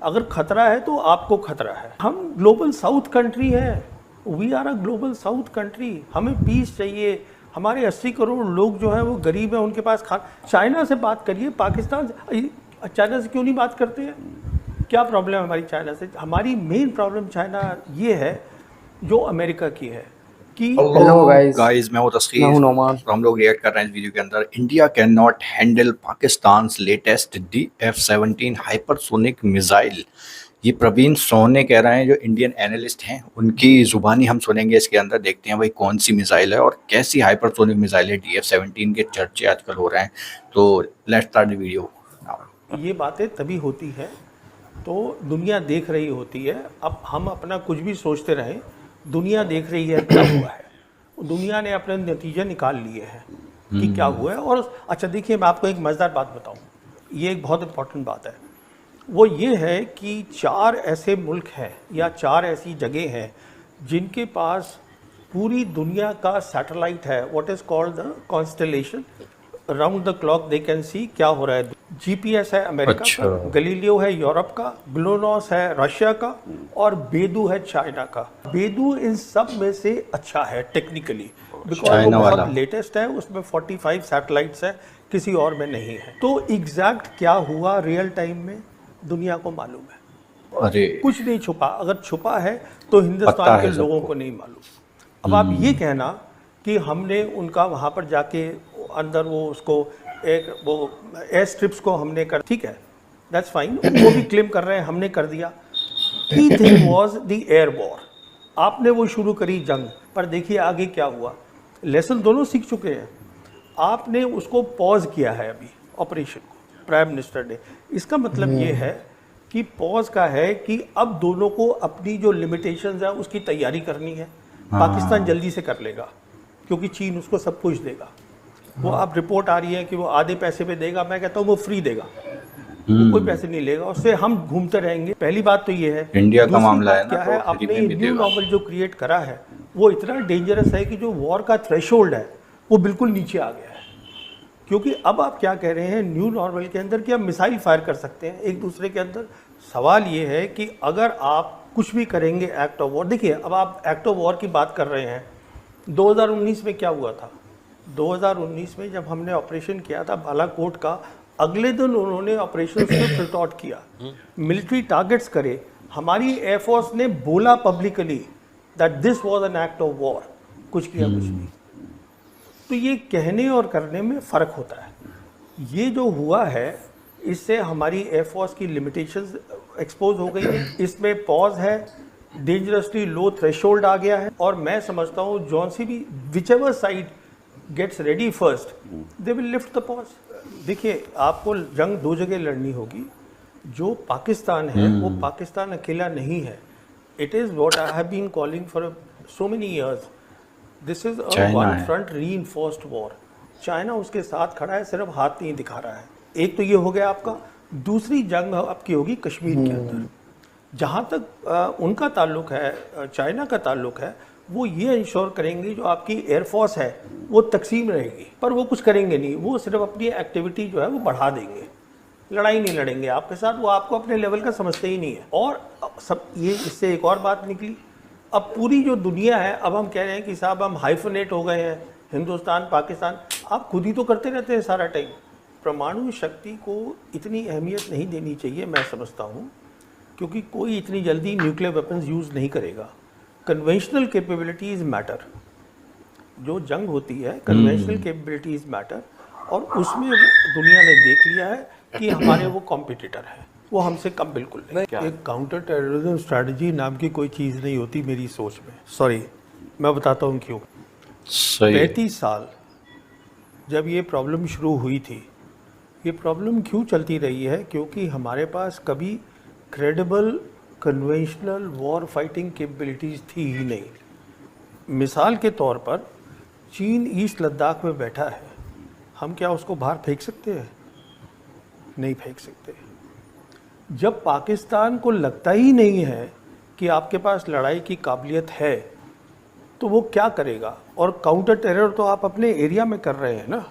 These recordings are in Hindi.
अगर खतरा है तो आपको खतरा है। हम ग्लोबल साउथ कंट्री है, we are a global south country. हमें पीस चाहिए। हमारे 80 करोड़ लोग जो हैं वो गरीब हैं, उनके पास चाइना से बात करिए, पाकिस्तान से, चाइना से क्यों नहीं बात करते हैं? क्या प्रॉब्लम है हमारी चाइना से? हमारी मेन प्रॉब्लम चाइना ये है जो अमेरिका की है कि हेलो गाइस, मैं हूं मैं हूं तस्कीर नोमान। और हम लोग रिएक्ट कर रहे हैं इस वीडियो के अंदर। India can not handle Pakistan latest DF-17 hypersonic missile. ये प्रवीण सोने कह रहे हैं, जो इंडियन एनालिस्ट हैं, उनकी जुबानी हम सुनेंगे इसके अंदर। देखते हैं भाई कौन सी मिसाइल है और कैसी हाइपरसोनिक मिसाइल है। DF-17 के चर्चे आजकल हो रहे हैं, तो लेट्स स्टार्ट द वीडियो। ये बातें तभी होती हैं तो दुनिया देख रही होती है। अब हम अपना कुछ भी सोचते रहें, दुनिया देख रही है क्या हुआ है। दुनिया ने अपने नतीजे निकाल लिए हैं कि क्या हुआ है। और अच्छा देखिए, मैं आपको एक मज़ेदार बात बताऊं, ये एक बहुत इंपॉर्टेंट बात है। वो ये है कि 4 ऐसे मुल्क हैं या 4 ऐसी जगह हैं जिनके पास पूरी दुनिया का सैटेलाइट है, what is called the constellation. Round the clock they can see क्या हो रहा है। जीपीएस है अमेरिका का, गलीलियो है यूरोप का, ग्लोनॉस है रशिया का, और बेदू है चाइना का। बेदू इन सब में से अच्छा है टेक्निकली, बिकॉज वो बहुत लेटेस्ट है, उसमें 45 सैटेलाइट्स है, किसी और में नहीं है। तो एग्जैक्ट क्या हुआ रियल टाइम में दुनिया को मालूम है। अरे कुछ नहीं छुपा, अगर छुपा है तो हिंदुस्तान के लोगों को नहीं मालूम। अब आप ये कहना कि हमने उनका वहाँ पर जाके अंदर वो उसको एक वो एयर स्ट्रिप्स को हमने कर, ठीक है, दैट्स फाइन, वो भी क्लेम कर रहे हैं हमने कर दिया। Key thing was the air war. आपने वो शुरू करी जंग, पर देखिए आगे क्या हुआ। लेसन दोनों सीख चुके हैं। आपने उसको पॉज किया है अभी ऑपरेशन को, प्राइम मिनिस्टर ने। इसका मतलब ये है कि पॉज का है कि अब दोनों को अपनी जो लिमिटेशंस है उसकी तैयारी करनी है। पाकिस्तान जल्दी से कर लेगा क्योंकि चीन उसको सब कुछ देगा। वो अब रिपोर्ट आ रही है कि वो आधे पैसे पे देगा, मैं कहता हूँ वो फ्री देगा, वो कोई पैसे नहीं लेगा, उससे हम घूमते रहेंगे। पहली बात तो ये है। इंडिया का मामला है ना, क्या है, आपने न्यू नॉर्मल जो क्रिएट करा है वो इतना डेंजरस है कि जो वॉर का थ्रेशोल्ड है वो बिल्कुल नीचे आ गया है। क्योंकि अब आप क्या कह रहे हैं न्यू नॉर्मल के अंदर कि आप मिसाइल फायर कर सकते हैं एक दूसरे के अंदर। सवाल ये है कि अगर आप कुछ भी करेंगे एक्ट ऑफ वॉर, देखिए अब आप एक्ट ऑफ वॉर की बात कर रहे हैं। 2019 में क्या हुआ था? 2019 में जब हमने ऑपरेशन किया था बालाकोट का, अगले दिन उन्होंने ऑपरेशन स्विफ्ट रिटॉर्ट किया, मिलिट्री टारगेट्स करे। हमारी एयरफोर्स ने बोला publicly that this was an act of war. कुछ किया कुछ नहीं। तो ये कहने और करने में फ़र्क होता है। ये जो हुआ है इससे हमारी एयरफोर्स की लिमिटेशंस एक्सपोज हो गई है। इसमें पॉज है, डेंजरसली लो थ्रेशोल्ड आ गया है। और मैं समझता हूँ जॉन सी भी whichever side gets ready first they will lift the pause. देखिए आपको जंग 2 जगह लड़नी होगी। जो पाकिस्तान है वो पाकिस्तान अकेला नहीं है। It is what I have been calling for so many years. This is a one front reinforced war. China उसके साथ खड़ा है, सिर्फ हाथ नहीं दिखा रहा है। एक तो ये हो गया आपका। दूसरी जंग आपकी होगी कश्मीर के अंदर। जहाँ तक उनका ताल्लुक है, चाइना का ताल्लुक है, वो ये इंश्योर करेंगे जो आपकी एयरफोर्स है वो तकसीम रहेगी, पर वो कुछ करेंगे नहीं। वो सिर्फ अपनी एक्टिविटी जो है वो बढ़ा देंगे, लड़ाई नहीं लड़ेंगे आपके साथ। वो आपको अपने लेवल का समझते ही नहीं है। और सब ये इससे एक और बात निकली। अब पूरी जो दुनिया है, अब हम कह रहे हैं कि साहब हम हाइफनेट हो गए हैं, हिंदुस्तान पाकिस्तान। आप खुद ही तो करते रहते हैं सारा टाइम। परमाणु शक्ति को इतनी अहमियत नहीं देनी चाहिए, मैं समझता हूँ, क्योंकि कोई इतनी जल्दी न्यूक्लियर वेपन्स यूज़ नहीं करेगा। Conventional capabilities matter. जो जंग होती है कन्वेंशनल कैपेबिलिटीज़ मैटर, और उसमें दुनिया ने देख लिया है कि हमारे वो कॉम्पिटिटर हैं, वो हमसे कम बिल्कुल नहीं। एक काउंटर टेररिज्म स्ट्रैटेजी नाम की कोई चीज़ नहीं होती मेरी सोच में। सॉरी, मैं बताता हूँ क्यों। 35 साल जब ये प्रॉब्लम शुरू हुई थी, ये प्रॉब्लम क्यों चलती रही है? क्योंकि हमारे पास कभी credible conventional war fighting capabilities थी ही नहीं। मिसाल के तौर पर चीन ईस्ट लद्दाख में बैठा है, हम क्या उसको बाहर फेंक सकते हैं? नहीं फेंक सकते। जब पाकिस्तान को लगता ही नहीं है कि आपके पास लड़ाई की काबिलियत है तो वो क्या करेगा? और काउंटर टेरर तो आप अपने एरिया में कर रहे हैं ना।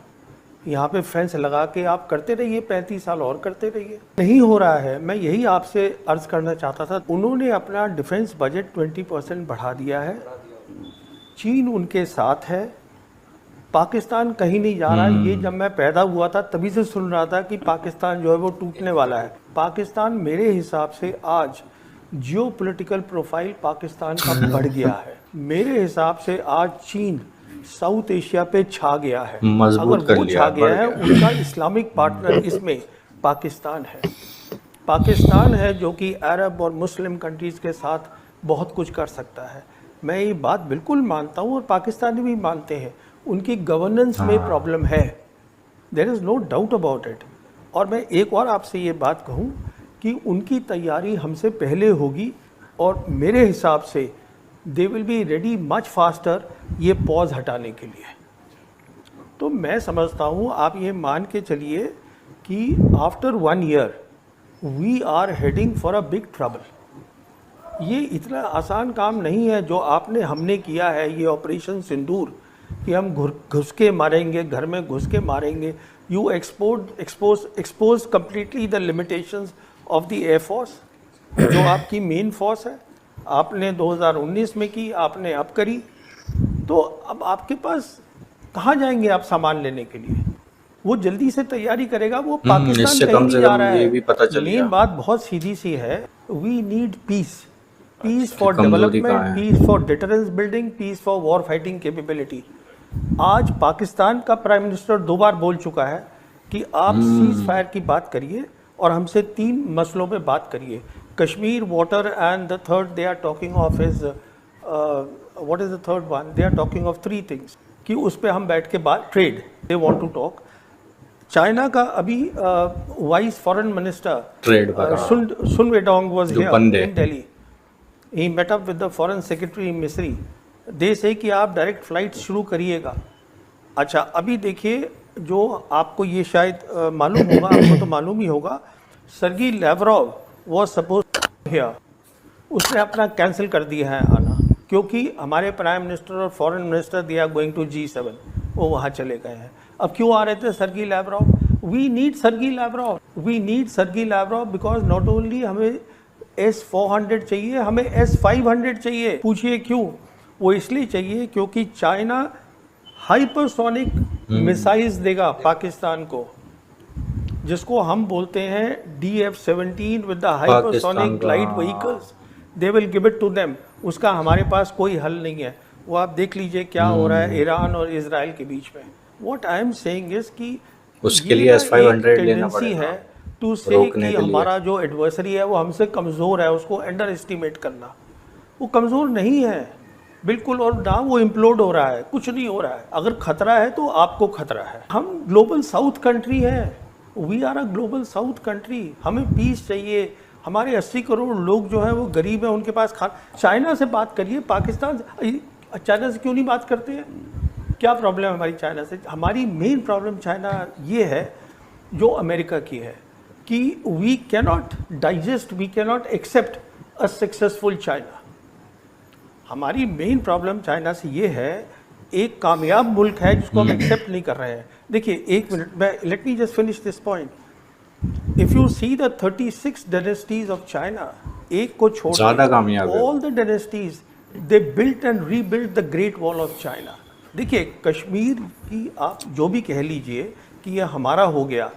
यहाँ पे फेंस लगा के आप करते रहिए, 35 साल और करते रहिए। नहीं हो रहा है। मैं यही आपसे अर्ज करना चाहता था। उन्होंने अपना डिफेंस बजट 20% बढ़ा दिया है, चीन उनके साथ है, पाकिस्तान कहीं नहीं जा रहा। ये जब मैं पैदा हुआ था तभी से सुन रहा था कि पाकिस्तान जो है वो टूटने वाला है। पाकिस्तान मेरे हिसाब से आज जियोपॉलिटिकल प्रोफाइल पाकिस्तान का बढ़ गया है। मेरे हिसाब से आज चीन साउथ एशिया पे छा गया है। मजबूत कर लिया, छा गया है, उनका इस्लामिक पार्टनर इसमें पाकिस्तान है। पाकिस्तान है जो कि अरब और मुस्लिम कंट्रीज़ के साथ बहुत कुछ कर सकता है। मैं ये बात बिल्कुल मानता हूँ और पाकिस्तानी भी मानते हैं। उनकी गवर्नेंस में प्रॉब्लम है, there is no doubt about it. और मैं एक और आपसे ये बात कहूँ कि उनकी तैयारी हमसे पहले होगी और मेरे हिसाब से they will be ready much faster ये पॉज हटाने के लिए। तो मैं समझता हूँ, आप ये मान के चलिए कि after 1 year we are heading for a big trouble. ये इतना आसान काम नहीं है जो हमने किया है, ये ऑपरेशन सिंदूर, कि हम घुस के मारेंगे, घर में घुस के मारेंगे। You expose completely the limitations of the air force, जो आपकी मेन फोर्स है। आपने 2019 में की, आपने अब करी, तो अब आपके पास कहाँ जाएंगे आप सामान लेने के लिए? वो जल्दी से तैयारी करेगा, वो पाकिस्तान कहीं नहीं जा रहा है। मेन बात बहुत सीधी सी है, we need peace, peace for development, peace for deterrence building, peace for war fighting capability. आज पाकिस्तान का प्राइम मिनिस्टर 2 बार बोल चुका है कि आप सीज फायर की बात करिए और हमसे 3 मसलों पे बात करिए, Kashmir, water and the third they are talking of is what is the third one, they are talking of 3 things कि उस पे हम बैठ के बात, trade they want to talk. China का अभी vice foreign minister trade Sun Weidong was here in Delhi, he met up with the foreign secretary Misri. They से कि आप डायरेक्ट फ्लाइट शुरू करिएगा। अच्छा, अभी देखिए, जो आपको ये शायद मालूम होगा, आपको तो मालूम ही होगा, Sergey Lavrov was suppose here, उसने अपना कैंसिल कर दिया है आना, क्योंकि हमारे प्राइम मिनिस्टर और foreign minister they are going to G7, वो वहाँ चले गए हैं। अब क्यों आ रहे थे Sergey Lavrov? We need Sergey Lavrov, we need Sergey Lavrov because not only हमें S-400 चाहिए, हमें S-500 चाहिए। पूछिए क्यों? वो इसलिए चाहिए क्योंकि चाइना हाइपरसोनिक मिसाइल्स देगा पाकिस्तान को, जिसको हम बोलते हैं DF-17 with the hypersonic glide vehicles, they will give it to them. उसका हमारे पास कोई हल नहीं है। वो आप देख लीजिए क्या हो रहा है ईरान और इजराइल के बीच में। What I am saying is कि उसके लिए S-500 लेना पड़ेगा है टू से कि हमारा जो एडवर्सरी है वो हमसे कमज़ोर है, उसको अंडर एस्टिमेट करना। वो कमज़ोर नहीं है बिल्कुल, और ना वो इम्प्लोड हो रहा है, कुछ नहीं हो रहा है। अगर खतरा है तो आपको खतरा है। हम ग्लोबल साउथ कंट्री है, we are a global south country. हमें पीस चाहिए। हमारे 80 करोड़ लोग जो हैं वो गरीब हैं, उनके पास चाइना से बात करिए, पाकिस्तान, चाइना से क्यों नहीं बात करते हैं? क्या प्रॉब्लम है हमारी चाइना से? हमारी मेन प्रॉब्लम चाइना ये है जो अमेरिका की है कि we cannot digest, we cannot accept a successful China. हमारी मेन प्रॉब्लम चाइना से ये है, एक कामयाब मुल्क है जिसको हम एक्सेप्ट नहीं कर रहे हैं। देखिए, एक मिनट, मैं let me just finish this point. If you see the 36 dynasties of China, एक को छोड़ ज़्यादा कामयाब है। All the dynasties they built and rebuilt the great wall of China. देखिए, कश्मीर की आप जो भी कह लीजिए कि ये हमारा हो गया,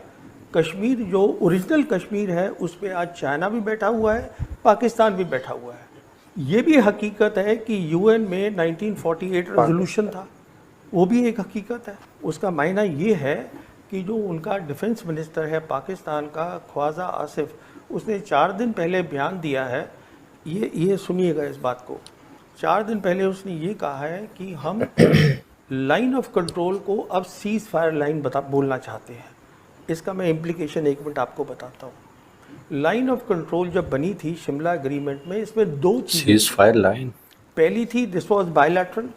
कश्मीर जो ओरिजिनल कश्मीर है उस पर आज चाइना भी बैठा हुआ है, पाकिस्तान भी बैठा हुआ है। ये भी हकीकत है कि UN में 1948 रेजोल्यूशन था, वो भी एक हकीकत है। उसका मायना ये है कि जो उनका डिफेंस मिनिस्टर है पाकिस्तान का, ख्वाजा आसिफ, उसने 4 दिन पहले बयान दिया है, ये सुनिएगा इस बात को। 4 दिन पहले उसने ये कहा है कि हम लाइन ऑफ कंट्रोल को अब सीज फायर लाइन बोलना चाहते हैं। इसका मैं इम्प्लीकेशन 1 मिनट आपको बताता हूँ। लाइन ऑफ कंट्रोल जब बनी थी शिमला एग्रीमेंट में, इसमें 2 सीज फायर लाइन, पहली थी दिस वाज बायलैटरल,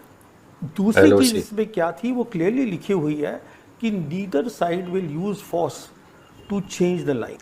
दूसरी चीज इसमें क्या थी वो क्लियरली लिखी हुई है कि neither side will use force to change the line.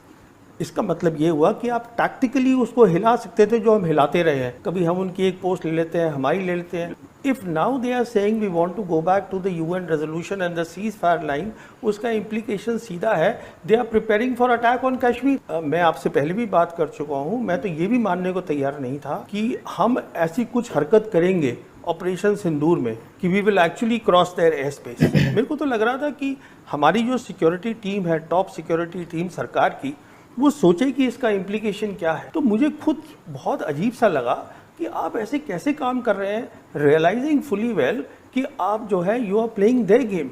इसका मतलब ये हुआ कि आप टैक्टिकली उसको हिला सकते थे, जो हम हिलाते रहे हैं। कभी हम उनकी एक पोस्ट ले लेते हैं, हमारी ले लेते हैं, if now they are saying we want to go back to the UN resolution and the ceasefire line, उसका इम्प्लीकेशन सीधा है they are preparing for attack on Kashmir. मैं आपसे पहले भी बात कर चुका हूं, मैं तो ये भी मानने को तैयार नहीं था कि हम ऐसी कुछ हरकत करेंगे ऑपरेशन सिंदूर में कि we will actually cross their air space. मेरे को तो लग रहा था कि हमारी जो सिक्योरिटी टीम है, टॉप सिक्योरिटी टीम सरकार की, वो सोचे कि इसका इम्प्लीकेशन क्या है। तो मुझे खुद बहुत अजीब सा लगा कि आप ऐसे कैसे काम कर रहे हैं, रियलाइजिंग फुली वेल कि आप जो है you are playing their game.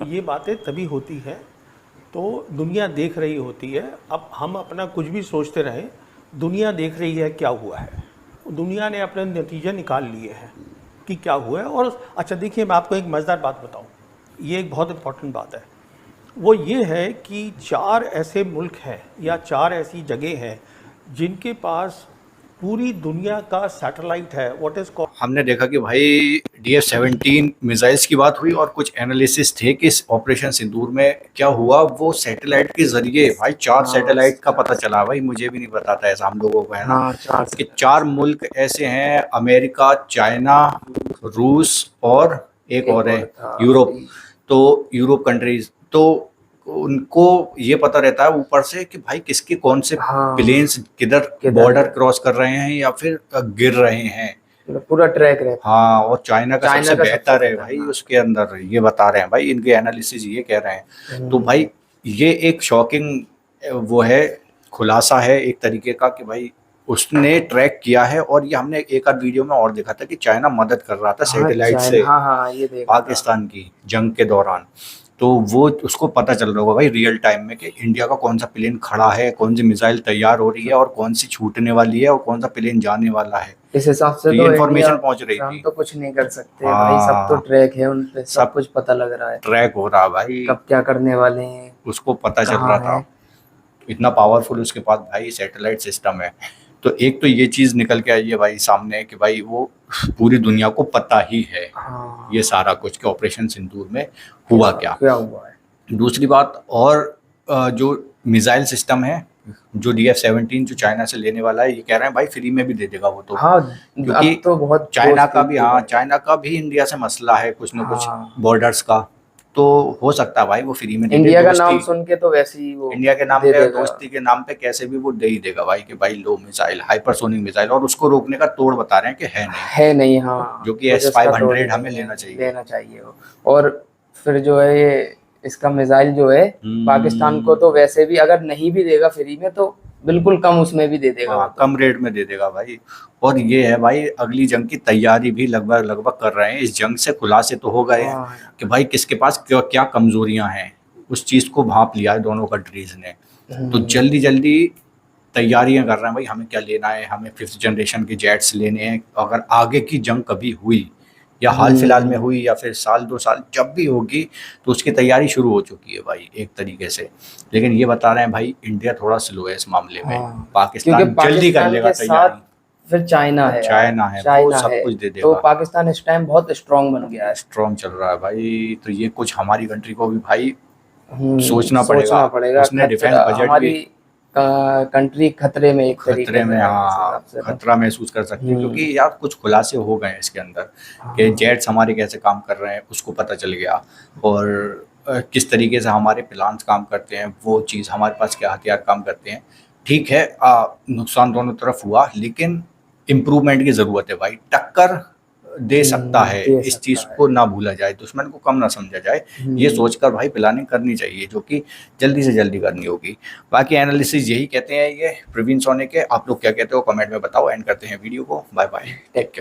ये बातें तभी होती हैं तो दुनिया देख रही होती है। अब हम अपना कुछ भी सोचते रहें, दुनिया देख रही है क्या हुआ है, दुनिया ने अपने नतीजे निकाल लिए हैं कि क्या हुआ है। और अच्छा देखिए, मैं आपको एक मज़ेदार बात बताऊं, ये एक बहुत इंपॉर्टेंट बात है। वो ये है कि 4 ऐसे मुल्क हैं या 4 ऐसी जगह हैं जिनके पास पूरी दुनिया का सैटेलाइट है, व्हाट इज कॉल्ड। हमने देखा कि भाई DF-17 मिसाइल्स की बात हुई और कुछ एनालिसिस थे कि इस ऑपरेशन सिंदूर में क्या हुआ। वो सैटेलाइट के जरिए भाई 4 सैटेलाइट का पता चला। भाई मुझे भी नहीं पता था ऐसा, हम लोगों को है ना, कि 4 मुल्क ऐसे हैं, अमेरिका, चाइना, रूस और एक और है यूरोप। तो यूरोप कंट्रीज, तो उनको ये पता रहता है ऊपर से कि भाई किसके कौन से प्लेन्स किधर बॉर्डर क्रॉस कर रहे हैं या फिर गिर रहे हैं, पूरा ट्रैक रहता है। हाँ, और चाइना का सबसे बेहतर है भाई उसके अंदर, ये बता रहे हैं भाई, इनके एनालिसिस ये कह रहे हैं। तो भाई ये एक शॉकिंग वो है, खुलासा है एक तरीके का कि भाई उसने ट्रैक किया है। और ये हमने एक आध वीडियो में और देखा था कि चाइना मदद कर रहा था सैटेलाइट से ये पाकिस्तान की जंग के दौरान। तो वो उसको पता चल रहा होगा भाई रियल टाइम में कि इंडिया का कौन सा प्लेन खड़ा है, कौन सी मिसाइल तैयार हो रही है और कौन सी छूटने वाली है और कौन सा प्लेन जाने वाला है। इस हिसाब से तो इन्फॉर्मेशन पहुंच रही थी। तो कुछ नहीं कर सकते भाई, सब तो ट्रैक है, उन पे सब कुछ पता लग रहा है, ट्रैक हो रहा भाई, कब क्या करने वाले हैं उसको पता चल रहा था। इतना पावरफुल उसके पास भाई सैटेलाइट सिस्टम है। तो एक तो ये चीज निकल के आई है भाई सामने कि भाई वो पूरी दुनिया को पता ही है ये सारा कुछ कि ऑपरेशन सिंदूर में हुआ क्या हुआ है। दूसरी बात, और जो मिसाइल सिस्टम है जो DF-17 जो चाइना से लेने वाला है, ये कह रहे हैं भाई फ्री में भी दे देगा वो तो। क्योंकि तो बहुत चाइना का भी, हाँ, चाइना का भी इंडिया से मसला है कुछ ना कुछ बॉर्डर्स का, तो हो सकता है भाई वो फ्री में दे दे। इंडिया का नाम सुन के तो वैसे ही वो इंडिया के नाम पे, दोस्ती के नाम पे कैसे भी वो दे ही देगा भाई कि भाई लो मिसाइल, हाइपरसोनिक मिसाइल, और उसको रोकने का तोड़ बता रहे हैं कि है नहीं। हाँ, जो कि S-500 हमें लेना चाहिए और फिर जो है ये इसका मिसाइल जो है पाकिस्तान को तो वैसे भी अगर नहीं भी देगा फ्री में तो बिल्कुल कम उसमें भी दे देगा, कम रेट में दे देगा भाई। और ये है भाई अगली जंग की तैयारी भी लगभग कर रहे हैं। इस जंग से खुलासे तो हो गए हैं कि भाई किसके पास क्या कमजोरियां हैं, उस चीज को भांप लिया है दोनों कंट्रीज ने। तो जल्दी जल्दी तैयारियां कर रहे हैं भाई, हमें क्या लेना है, हमें 5th जनरेशन के जेट्स लेने हैं। अगर आगे की जंग कभी हुई या हाल फिलहाल में हुई या फिर साल 2 साल जब भी होगी, तो उसकी तैयारी शुरू हो चुकी है भाई एक तरीके से। लेकिन ये बता रहे हैं भाई इंडिया थोड़ा स्लो है इस मामले में, पाकिस्तान जल्दी कर लेगा तैयारी। फिर चाइना है वो सब कुछ दे देगा। तो पाकिस्तान इस टाइम बहुत स्ट्रांग बन गया है, स्ट्रांग चल रहा है भाई। तो ये कुछ हमारी कंट्री को भी भाई सोचना पड़ेगा। उसने डिफेंस बजट भी, कंट्री खतरे में, एक खतरे में, हाँ, खतरा महसूस कर सकती है। क्योंकि यार कुछ खुलासे हो गए हैं इसके अंदर कि जेट्स हमारे कैसे काम कर रहे हैं उसको पता चल गया, और किस तरीके से हमारे प्लान्स काम करते हैं, वो चीज़ हमारे पास क्या हथियार काम करते हैं। ठीक है, नुकसान दोनों तरफ हुआ, लेकिन इम्प्रूवमेंट की ज़रूरत है भाई। टक्कर दे सकता है, इस चीज़ को ना भूला जाए, दुश्मन को कम ना समझा जाए, ये सोचकर भाई प्लानिंग करनी चाहिए, जो कि जल्दी से जल्दी करनी होगी। बाकी एनालिसिस यही कहते हैं ये प्रवीण सोने के। आप लोग क्या कहते हो कमेंट में बताओ। एंड करते हैं वीडियो को। Bye bye, take care.